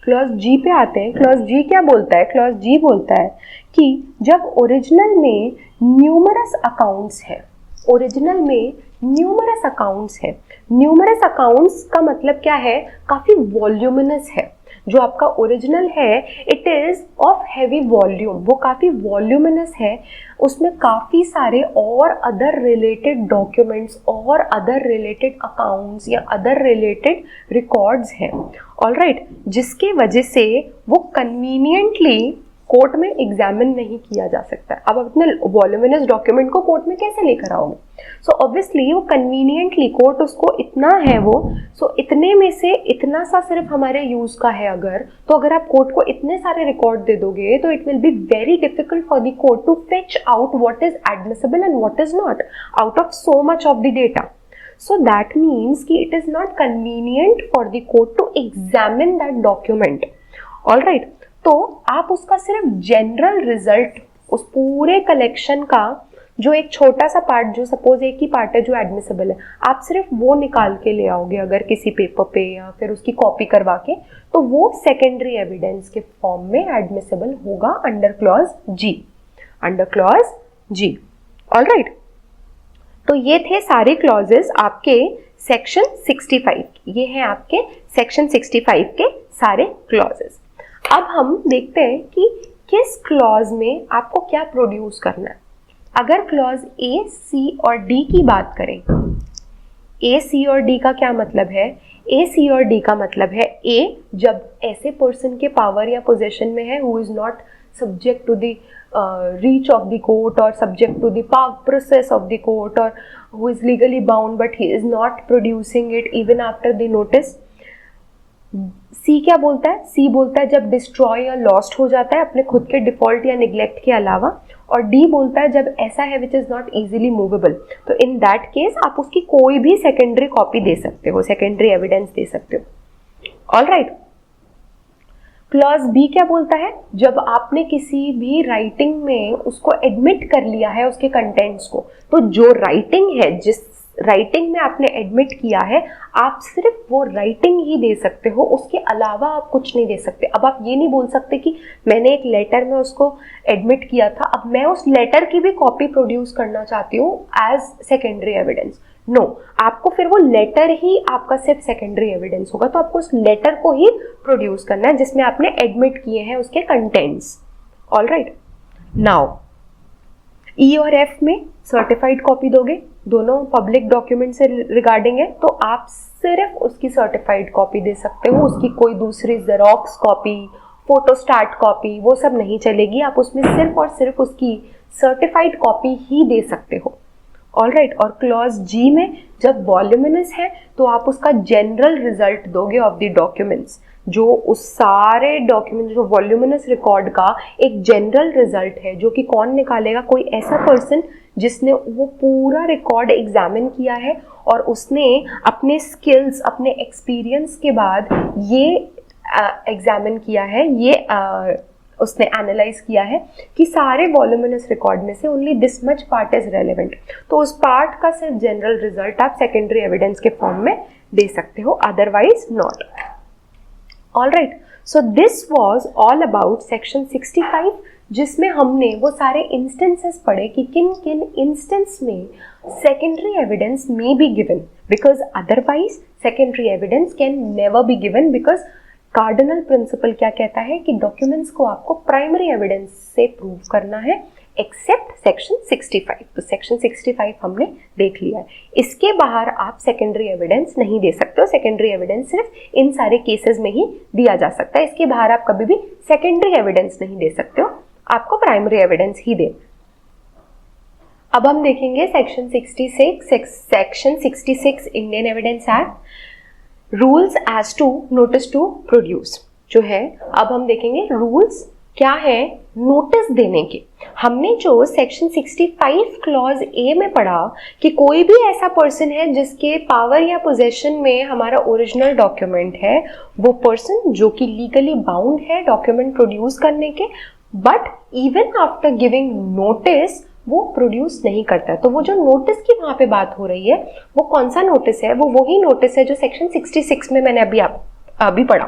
क्लॉज जी पे आते हैं। क्लॉज जी क्या बोलता है? क्लॉज जी बोलता है कि जब ओरिजिनल में न्यूमरस अकाउंट्स है, ओरिजिनल में न्यूमरस अकाउंट्स है, न्यूमरस अकाउंट्स का मतलब क्या है? काफ़ी वॉल्यूमिनस है। जो आपका ओरिजिनल है it is of heavy volume, वो काफ़ी वॉल्यूमिनस है, उसमें काफ़ी सारे और अदर रिलेटेड डॉक्यूमेंट्स और अदर रिलेटेड अकाउंट्स या अदर रिलेटेड रिकॉर्ड्स हैं, ऑलराइट, जिसके वजह से वो कन्वीनियंटली कोर्ट में एग्जामिन नहीं किया जा सकता है। अब अपने वॉल्यूमिनस डॉक्यूमेंट को कोर्ट में कैसे लेकर आओगे? सो ऑब्वियसली वो कन्वीनियंटली कोर्ट उसको इतना है वो, सो इतने में से इतना सा सिर्फ हमारे यूज़ का है अगर, तो अगर आप कोर्ट को इतने सारे रिकॉर्ड दे दोगे तो it will be very difficult for the court to fetch out what is admissible and what is not out of so much of the data. So that means कि it is not convenient for the court to examine that document, all right? तो आप उसका सिर्फ जनरल रिजल्ट, उस पूरे कलेक्शन का जो एक छोटा सा पार्ट, जो सपोज एक ही पार्ट है जो एडमिसिबल है, आप सिर्फ वो निकाल के ले आओगे अगर किसी पेपर पे या फिर उसकी कॉपी करवा के, तो वो सेकेंडरी एविडेंस के फॉर्म में एडमिसिबल होगा अंडर क्लॉज जी, अंडर क्लॉज जी, ऑल राइट। तो ये थे सारे क्लॉजेस आपके सेक्शन 65, ये हैं आपके सेक्शन 65 के सारे क्लॉजेस। अब हम देखते हैं कि किस क्लॉज में आपको क्या प्रोड्यूस करना है। अगर क्लॉज ए, सी और डी की बात करें, ए, सी और डी का क्या मतलब है? ए, सी और डी का मतलब है ए जब ऐसे पर्सन के पावर या पोजेशन में है who is not subject to the reach of the court or subject to the process of the court, or who is legally bound but he is not producing it even after the notice. सी क्या बोलता है? सी बोलता है जब डिस्ट्रॉय या लॉस्ट हो जाता है अपने खुद के डिफॉल्ट या निग्लेक्ट के अलावा, और डी बोलता है जब ऐसा है which is not easily movable, तो इन दैट केस आप उसकी कोई भी सेकेंडरी कॉपी दे सकते हो, सेकेंडरी एविडेंस दे सकते हो। All right. क्लॉज बी क्या बोलता है? जब आपने किसी भी राइटिंग में उसको एडमिट कर लिया है उसके कंटेंट्स को, तो जो राइटिंग है, जिस राइटिंग में आपने एडमिट किया है, आप सिर्फ वो राइटिंग ही दे सकते हो, उसके अलावा आप कुछ नहीं दे सकते। अब आप ये नहीं बोल सकते कि मैंने एक लेटर में उसको एडमिट किया था, अब मैं उस लेटर की भी कॉपी प्रोड्यूस करना चाहती हूँ एज सेकेंडरी एविडेंस। नो, आपको फिर वो लेटर ही आपका सिर्फ सेकेंडरी एविडेंस होगा, तो आपको उस लेटर को ही प्रोड्यूस करना है जिसमें आपने एडमिट किए हैं उसके कंटेंट्स। All right. नाउ ई और एफ में सर्टिफाइड कॉपी दोगे, दोनों पब्लिक डॉक्यूमेंट से रिगार्डिंग है, तो आप सिर्फ उसकी सर्टिफाइड कॉपी दे सकते हो, उसकी कोई दूसरी जेरोक्स कॉपी, फोटोस्टैट कॉपी, वो सब नहीं चलेगी। आप उसमें सिर्फ और सिर्फ उसकी सर्टिफाइड कॉपी ही दे सकते हो। All right. और क्लॉज जी में जब वॉल्यूमिनस है तो आप उसका जनरल रिजल्ट दोगे ऑफ द डॉक्यूमेंट्स, जो उस सारे डॉक्यूमेंट, जो वॉल्यूमिनस रिकॉर्ड का एक जनरल रिजल्ट है, जो कि कौन निकालेगा? कोई ऐसा पर्सन जिसने वो पूरा रिकॉर्ड एग्जामिन किया है और उसने अपने स्किल्स, अपने एक्सपीरियंस के बाद ये एग्जामिन किया है, ये उसने एनालाइज किया है कि सारे वॉल्यूमिनस रिकॉर्ड में से only this much part is relevant, तो उस पार्ट का सिर्फ जनरल रिजल्ट आप सेकेंडरी एविडेंस के फॉर्म में दे सकते हो, otherwise not. All right. So this was all about section 65, जिसमें हमने वो सारे इंस्टेंसेस पढ़े कि किन किन इंस्टेंस में secondary evidence may be given, because otherwise secondary evidence can never be given, because cardinal principle क्या कहता है कि डॉक्यूमेंट्स को आपको प्राइमरी एविडेंस से प्रूव करना है, एक्सेप्ट सेक्शन 65। तो सेक्शन 65 हमने देख लिया है, इसके बाहर आप सेकेंडरी एविडेंस नहीं दे सकते हो। सेकेंडरी एविडेंस सिर्फ इन सारे केसेस में ही दिया जा सकता है, इसके बाहर आप कभी भी सेकेंडरी एविडेंस नहीं दे सकते हो, आपको प्राइमरी एविडेंस ही दे। अब हम देखेंगे section 66 Indian evidence act, rules as to notice to produce जो है। अब हम देखेंगे रूल्स क्या है नोटिस देने के। हमने जो सेक्शन 65 क्लॉज ए में पढ़ा कि कोई भी ऐसा पर्सन है जिसके पावर या पोजेशन में हमारा ओरिजिनल डॉक्यूमेंट है, वो पर्सन जो कि लीगली बाउंड है डॉक्यूमेंट प्रोड्यूस करने के, but even after giving notice वो प्रोड्यूस नहीं करता। तो वो जो नोटिस की वहां पे बात हो रही है, वो कौन सा नोटिस है? वो वही नोटिस है जो सेक्शन 66 में मैंने अभी पढ़ा।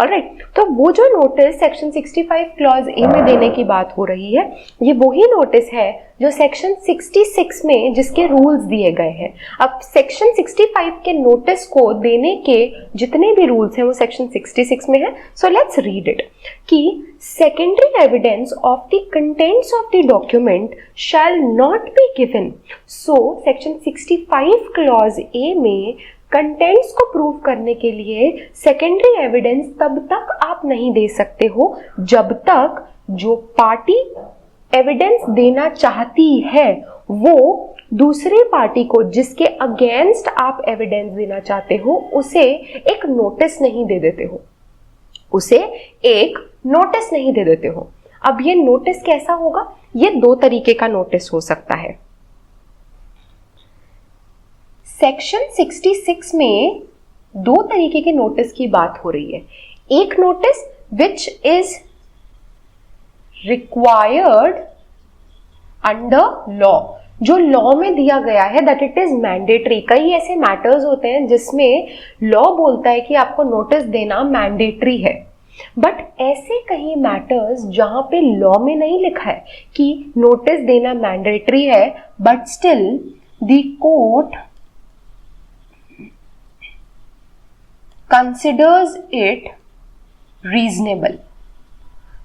ऑलराइट। तो वो जो नोटिस सेक्शन 65 क्लॉज ए में देने की बात हो रही है, ये वही नोटिस है जो सेक्शन 66 में जिसके रूल्स दिए गए हैं। अब सेक्शन 65 के नोटिस को देने के जितने भी रूल्स हैं वो सेक्शन 66 में है। सो लेट्स रीड इट कि secondary evidence of the contents of the document shall not be given. So section 65 clause A में कंटेंट्स को प्रूव करने के लिए सेकेंडरी एविडेंस तब तक आप नहीं दे सकते हो जब तक जो पार्टी एविडेंस देना चाहती है वो दूसरी पार्टी को जिसके अगेंस्ट आप एविडेंस देना चाहते हो उसे एक नोटिस नहीं दे देते हो, उसे एक नोटिस नहीं दे देते हो। अब ये नोटिस कैसा होगा? ये दो तरीके का नोटिस हो सकता है। सेक्शन 66 में दो तरीके के नोटिस की बात हो रही है। एक notice which is required under law, जो लॉ में दिया गया है, दैट इट इज मैंडेटरी। कई ऐसे मैटर्स होते हैं जिसमें लॉ बोलता है कि आपको नोटिस देना मैंडेटरी है, बट ऐसे कई मैटर्स जहां पे लॉ में नहीं लिखा है कि नोटिस देना मैंडेटरी है, but still the court considers it reasonable.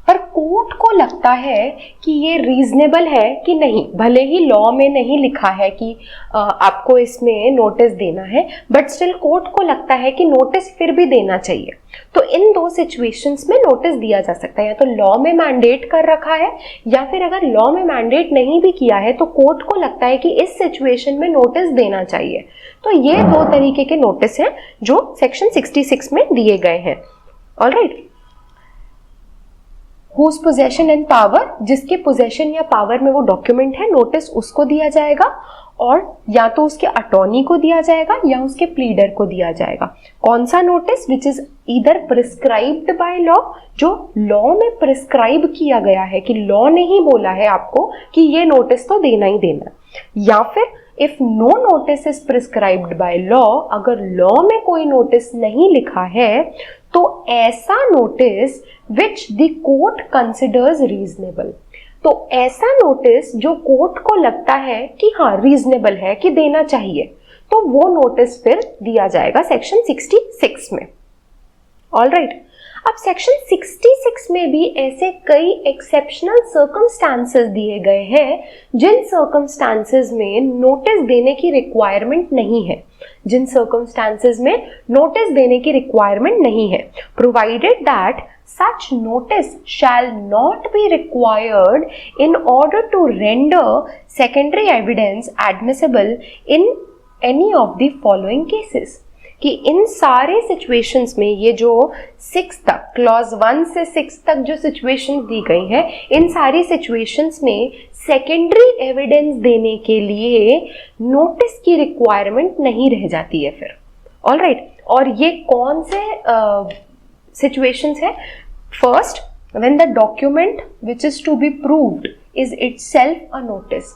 पर कोर्ट को लगता है कि ये रीजनेबल है कि नहीं, भले ही लॉ में नहीं लिखा है कि आपको इसमें नोटिस देना है, बट स्टिल कोर्ट को लगता है कि नोटिस फिर भी देना चाहिए। तो इन दो सिचुएशंस में नोटिस दिया जा सकता है, या तो लॉ में मैंडेट कर रखा है, या फिर अगर लॉ में मैंडेट नहीं भी किया है तो कोर्ट को लगता है कि इस सिचुएशन में नोटिस देना चाहिए। तो ये दो तरीके के नोटिस हैं जो सेक्शन 66 में दिए गए हैं। Alright, whose possession and power, जिसके पोजेशन या पावर में वो डॉक्यूमेंट है, नोटिस उसको दिया जाएगा, और या तो उसके अटॉर्नी को दिया जाएगा या उसके प्लीडर को दिया जाएगा। कौन सा notice? Which is either prescribed by law, जो लॉ में प्रिस्क्राइब किया गया है कि लॉ ने ही बोला है आपको कि ये नोटिस तो देना ही देना, या फिर if no notice is prescribed by law, अगर लॉ में कोई नोटिस नहीं लिखा है तो ऐसा notice which the court considers reasonable, तो ऐसा नोटिस जो कोर्ट को लगता है कि हाँ रीजनेबल है कि देना चाहिए, तो वो नोटिस फिर दिया जाएगा सेक्शन 66 में। ऑलराइट, अब सेक्शन 66 में भी ऐसे कई एक्सेप्शनल सर्कमस्टांसेस दिए गए हैं जिन सर्कमस्टांसेस में नोटिस देने की रिक्वायरमेंट नहीं है, जिन सर्कमस्टांसेस में नोटिस देने की रिक्वायरमेंट नहीं है, provided that such notice shall not be required in order to render secondary evidence admissible in any of the following cases, कि इन सारे सिचुएशंस में, ये जो 6 तक, क्लॉज 1 से 6 तक जो सिचुएशंस दी गई हैं, इन सारी सिचुएशंस में सेकेंडरी एविडेंस देने के लिए नोटिस की रिक्वायरमेंट नहीं रह जाती है फिर। ऑलराइट, और ये कौन से सिचुएशंस है? First, when the document which is to be proved is itself a notice,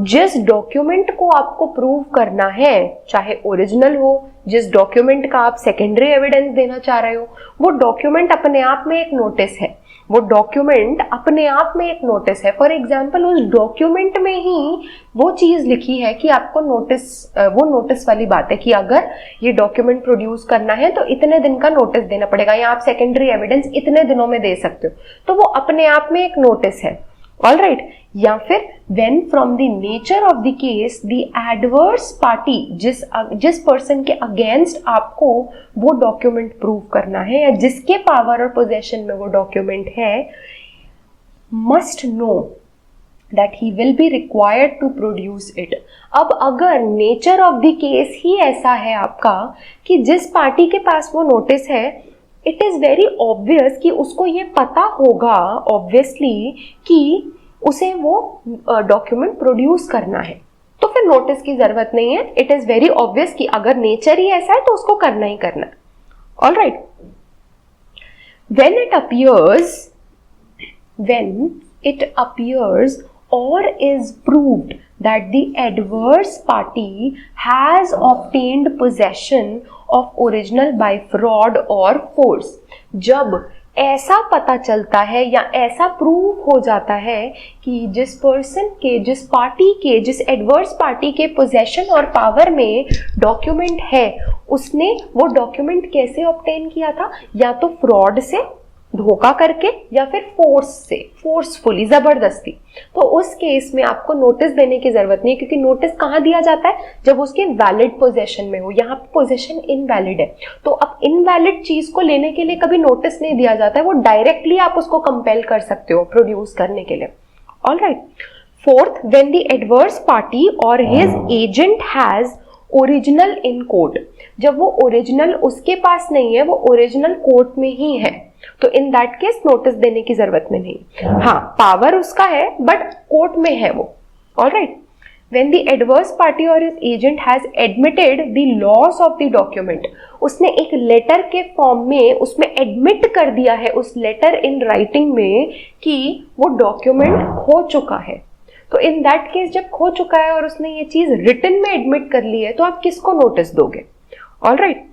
जिस डॉक्यूमेंट को आपको प्रूव करना है, चाहे ओरिजिनल हो, जिस डॉक्यूमेंट का आप सेकेंडरी एविडेंस देना चाह रहे हो, वो डॉक्यूमेंट अपने आप में एक नोटिस है, वो डॉक्यूमेंट अपने आप में एक नोटिस है। फॉर एग्जाम्पल, उस डॉक्यूमेंट में ही वो चीज लिखी है कि आपको नोटिस, वो नोटिस वाली बात है कि अगर ये डॉक्यूमेंट प्रोड्यूस करना है तो इतने दिन का नोटिस देना पड़ेगा, या आप सेकेंडरी एविडेंस इतने दिनों में दे सकते हो, तो वो अपने आप में एक नोटिस है। ऑलराइट, या फिर when from the nature of the case the adverse party, जिस पर्सन के अगेंस्ट आपको वो डॉक्यूमेंट प्रूव करना है या जिसके पावर और पोजेशन में वो डॉक्यूमेंट है, must know that he will be required to produce it। अब अगर नेचर ऑफ द केस ही ऐसा है आपका कि जिस पार्टी के पास वो नोटिस है, इट इज वेरी ऑब्वियस कि उसको ये पता होगा ऑब्वियसली कि उसे वो डॉक्यूमेंट प्रोड्यूस करना है, तो फिर नोटिस की जरूरत नहीं है। इट इज वेरी ऑब्वियस कि अगर नेचर ही ऐसा है तो उसको करना ही करना है। Alright, when it appears or is proved that the adverse party has obtained possession of original by fraud or force, जब ऐसा पता चलता है या ऐसा प्रूव हो जाता है कि जिस पर्सन के, जिस पार्टी के, जिस एडवर्स पार्टी के पोजेशन और पावर में डॉक्यूमेंट है, उसने वो डॉक्यूमेंट कैसे ऑब्टेन किया था, या तो फ्रॉड से, धोखा करके, या फिर फोर्स से, फोर्सफुली, जबरदस्ती, तो उस केस में आपको नोटिस देने की जरूरत नहीं है, क्योंकि नोटिस कहाँ दिया जाता है? जब उसके वैलिड पोजेशन में हो। यहाँ पे पोजेशन इनवैलिड है, तो अब इनवैलिड चीज को लेने के लिए कभी नोटिस नहीं दिया जाता है, वो डायरेक्टली आप उसको कंपेल कर सकते हो प्रोड्यूस करने के लिए। Alright, fourth, when the adverse party और his agent has original in court, जब वो ओरिजिनल उसके पास नहीं है, वो ओरिजिनल कोर्ट में ही है, तो इन दैट केस नोटिस देने की जरूरत में नहीं। हाँ, पावर उसका है बट कोर्ट में है वो। Alright, when the adverse party और his agent has admitted the loss of the document, उसने एक लेटर के फॉर्म में उसमें एडमिट कर दिया है, उस लेटर इन राइटिंग में, कि वो डॉक्यूमेंट खो चुका है, तो इन दैट केस जब खो चुका है और उसने ये चीज रिटन में एडमिट कर ली है, तो आप किसको नोटिस दोगे? Alright,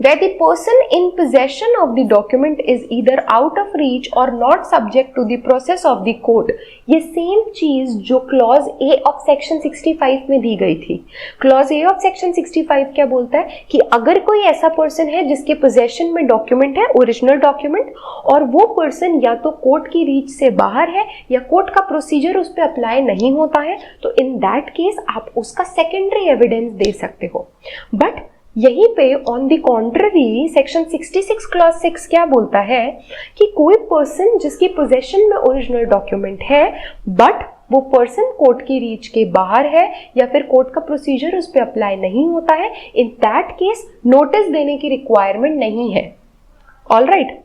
where the person in possession of the document is either out of reach or not subject to the process of the court. ये सेम चीज जो क्लॉज ए ऑफ सेक्शन 65 में दी गई थी. क्लॉज ए ऑफ सेक्शन 65 क्या बोलता है कि अगर कोई ऐसा पर्सन है जिसके पोजेशन में डॉक्यूमेंट है, ओरिजिनल डॉक्यूमेंट, और वो पर्सन या तो कोर्ट की रीच से बाहर है या कोर्ट का प्रोसीजर उस पर अप्लाई नहीं होता है, तो इन दैट केस आप उसका सेकेंडरी एविडेंस दे सकते हो. बट यहीं पे on the contrary section 66 clause 6 क्या बोलता है कि कोई पर्सन जिसकी पोजेशन में ओरिजिनल डॉक्यूमेंट है बट वो पर्सन कोर्ट की रीच के बाहर है या फिर कोर्ट का प्रोसीजर उस पर अप्लाई नहीं होता है, इन दैट केस नोटिस देने की रिक्वायरमेंट नहीं है. ऑल राइट,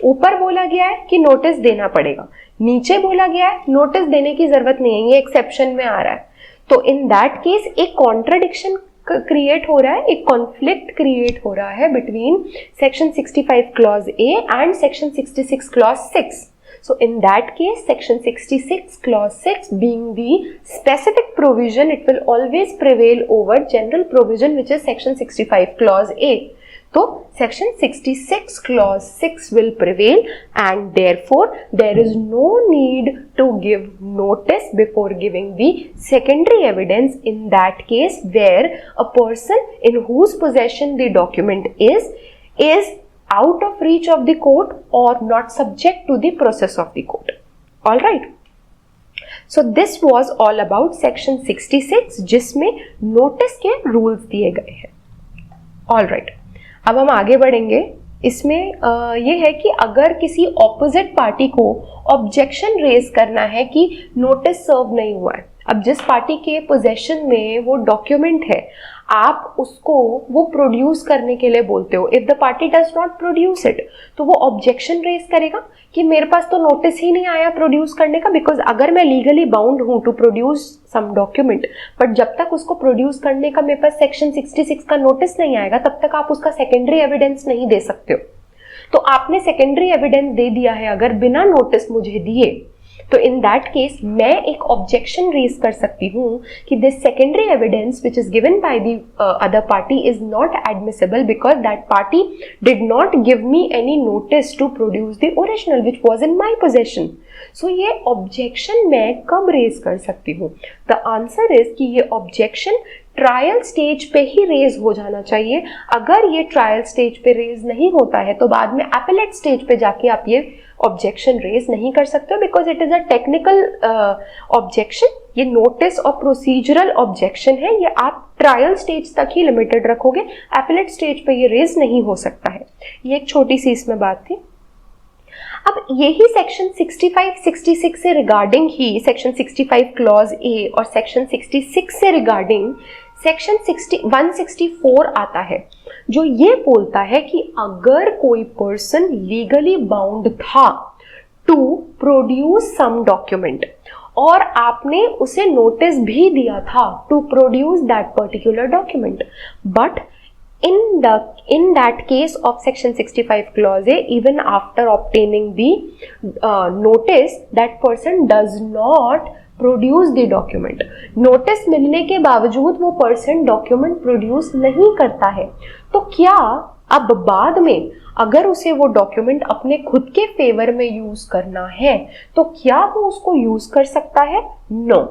ऊपर बोला गया है कि नोटिस देना पड़ेगा, नीचे बोला गया है नोटिस देने की जरूरत नहीं है, ये एक्सेप्शन में आ रहा है. तो इन दैट केस एक कॉन्ट्राडिक्शन क्रिएट हो रहा है, एक कॉन्फ्लिक्ट क्रिएट हो रहा है between section 65 clause A and section 66 clause 6. So in that case, section 66 clause 6 being the specific provision, it will always prevail over general provision which is section 65 clause A. So section 66 clause 6 will prevail and therefore there is no need to give notice before giving the secondary evidence in that case where a person in whose possession the document is out of reach of the court or not subject to the process of the court. All right. So this was all about section 66 जिसमें notice के rules दिए गए हैं. All right. अब हम आगे बढ़ेंगे. इसमें ये है कि अगर किसी ऑपोजिट पार्टी को ऑब्जेक्शन रेज करना है कि नोटिस सर्व नहीं हुआ है, अब जिस पार्टी के पोजेशन में वो डॉक्यूमेंट है आप उसको वो प्रोड्यूस करने के लिए बोलते हो. If the party does not produce it तो वो ऑब्जेक्शन रेज करेगा कि मेरे पास तो नोटिस ही नहीं आया प्रोड्यूस करने का, बिकॉज अगर मैं लीगली बाउंड हूं to produce some document but जब तक उसको प्रोड्यूस करने का मेरे पास सेक्शन 66 का नोटिस नहीं आएगा तब तक आप उसका सेकेंडरी एविडेंस नहीं दे सकते हो. तो आपने सेकेंडरी एविडेंस दे दिया है अगर बिना नोटिस मुझे दिए, तो इन दैट केस मैं एक ऑब्जेक्शन रेज कर सकती हूँ कि this secondary evidence which is given by the other party is not admissible because that party did not give me any notice to produce the original which was in my possession. सो ये ऑब्जेक्शन मैं कब रेज कर सकती हूँ? द आंसर इज कि ये ऑब्जेक्शन ट्रायल स्टेज पे ही रेज हो जाना चाहिए. अगर ये ट्रायल स्टेज पे रेज नहीं होता है तो बाद में एपेलेट स्टेज पे जाके आप ये ऑब्जेक्शन रेज नहीं कर सकते हो because it is a technical objection. ये नोटिस और प्रोसीजरल ऑब्जेक्शन है, ये आप ट्रायल स्टेज तक ही लिमिटेड रखोगे, एपेलेट स्टेज पे ये रेज नहीं हो सकता है. ये एक छोटी सी इसमें बात थी. अब यही सेक्शन 65-66 से regarding he section 65 clause A और सेक्शन 66 से रिगार्डिंग सेक्शन 164 आता है जो ये बोलता है कि अगर कोई पर्सन लीगली बाउंड था टू प्रोड्यूस सम डॉक्यूमेंट और आपने उसे नोटिस भी दिया था to produce that particular document, but in that case of section 65 clause A, even after obtaining the notice, that person does not produce the document. Notice मिलने के बावजूद वो पर्सन डॉक्यूमेंट प्रोड्यूस नहीं करता है. तो क्या अब बाद में अगर उसे वो डॉक्यूमेंट अपने खुद के फेवर में यूज करना है तो क्या वो उसको यूज कर सकता है? No,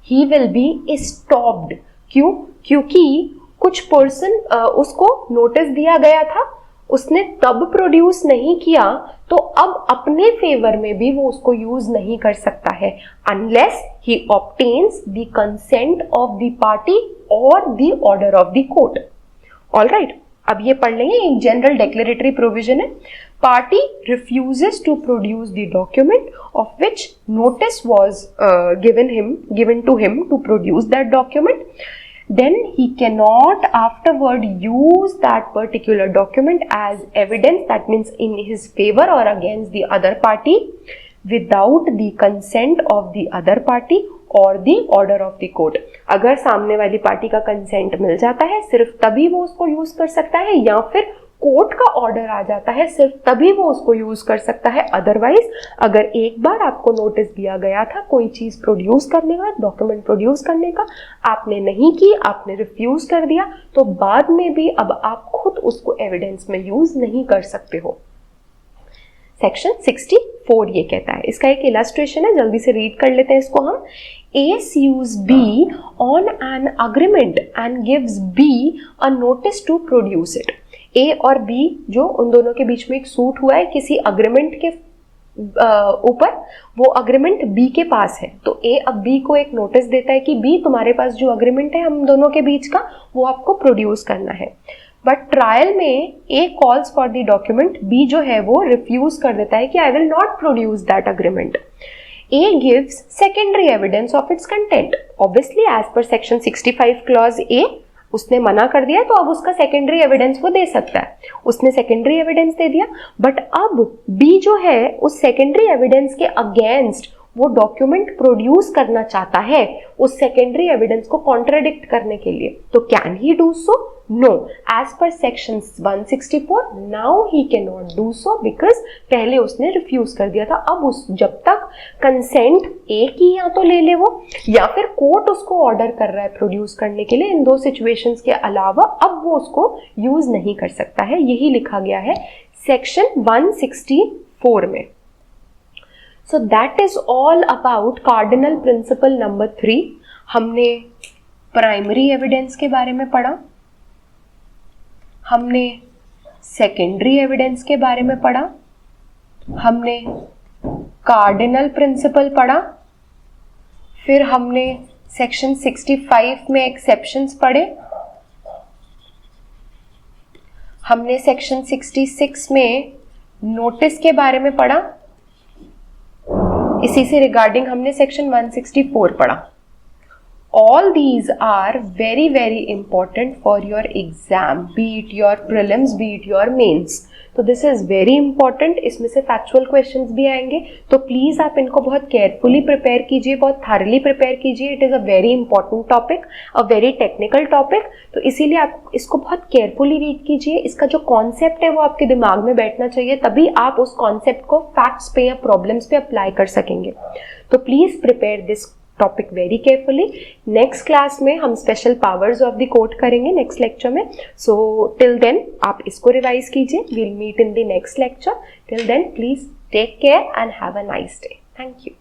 he will be stopped. क्यों? क्योंकि कुछ पर्सन उसको नोटिस दिया गया था, उसने तब प्रोड्यूस नहीं किया, तो अब अपने फेवर में भी वो उसको यूज नहीं कर सकता है unless he obtains the consent of the party और the order of the court. All right, अब ये पढ़ लेंगे. एक जनरल डेक्लेरेटरी प्रोविजन है. Party refuses to produce the document of which notice was given to him to produce that document, then he cannot afterward use that particular document as evidence, that means in his favor or against the other party, without the consent of the other party or the order of the court. अगर सामने वाली पार्टी का कंसेंट मिल जाता है सिर्फ तभी वो उसको यूज कर सकता है, या फिर कोर्ट का ऑर्डर आ जाता है सिर्फ तभी वो उसको यूज कर सकता है, अदरवाइज अगर एक बार आपको नोटिस दिया गया था कोई चीज प्रोड्यूस करने का, डॉक्यूमेंट प्रोड्यूस करने का, आपने नहीं की, आपने रिफ्यूज कर दिया, तो बाद में भी अब आप खुद उसको एविडेंस में यूज नहीं कर सकते हो। सेक्शन 64 ये कहता है, इसका एक इलस्ट्रेशन है, जल्दी से रीड कर लेते हैं इसको हम। A sues B on an agreement and gives B a notice to produce it. A और B जो उन दोनों के बीच में एक सूट हुआ है किसी अग्रीमेंट के ऊपर, वो अग्रीमेंट B के पास है, तो A अब B को एक नोटिस देता है कि B तुम्हारे पास जो अग्रीमेंट है हम दोनों के बीच का, वो आपको प्रोड्यूस करना है। बट ट्रायल में A calls for the document, B जो है वो रिफ्यूज कर देता है कि I will not produce that agreement. A gives secondary evidence of its content. Obviously, as per section 65 clause A, उसने मना कर दिया तो अब उसका सेकेंडरी एविडेंस वो दे सकता है, उसने सेकेंडरी एविडेंस दे दिया। बट अब B जो है उस सेकेंडरी एविडेंस के अगेंस्ट वो डॉक्यूमेंट प्रोड्यूस करना चाहता है उस सेकेंडरी एविडेंस को कॉन्ट्राडिक्ट करने के लिए, तो can he do so? No, as per section 164 now he can not do so, because पहले उसने रिफ्यूज कर दिया था। अब उस जब तक कंसेंट एक ही या तो ले ले वो, या फिर कोर्ट उसको ऑर्डर कर रहा है प्रोड्यूस करने के लिए, इन दो सिचुएशंस के अलावा अब वो उसको यूज नहीं कर सकता है। यही लिखा गया है सेक्शन 164 में। So that is all about cardinal principle number 3। हमने प्राइमरी एविडेंस के बारे में पढ़ा, हमने सेकेंडरी एविडेंस के बारे में पढ़ा, हमने कार्डिनल प्रिंसिपल पढ़ा, फिर हमने सेक्शन 65 में एक्सेप्शंस पढ़े, हमने सेक्शन 66 में नोटिस के बारे में पढ़ा, इसी से रिगार्डिंग हमने सेक्शन 164 पढ़ा। All these are very very important for your exam, be it your prelims, be it your mains. तो this is very important। इसमें से factual questions भी आएंगे, तो प्लीज आप इनको बहुत carefully prepare कीजिए, बहुत thoroughly prepare कीजिए। It is a very important topic, a very technical topic, तो इसीलिए आप इसको बहुत carefully read कीजिए। इसका जो concept है वो आपके दिमाग में बैठना चाहिए, तभी आप उस concept को facts पे या problems पे apply कर सकेंगे। तो please prepare this topic very carefully. Next class में हम special powers of the court करेंगे नेक्स्ट लेक्चर में। सो टिल देन आप इसको रिवाइज कीजिए। We'll meet in the next lecture. Till then please take care and have a nice day. Thank you.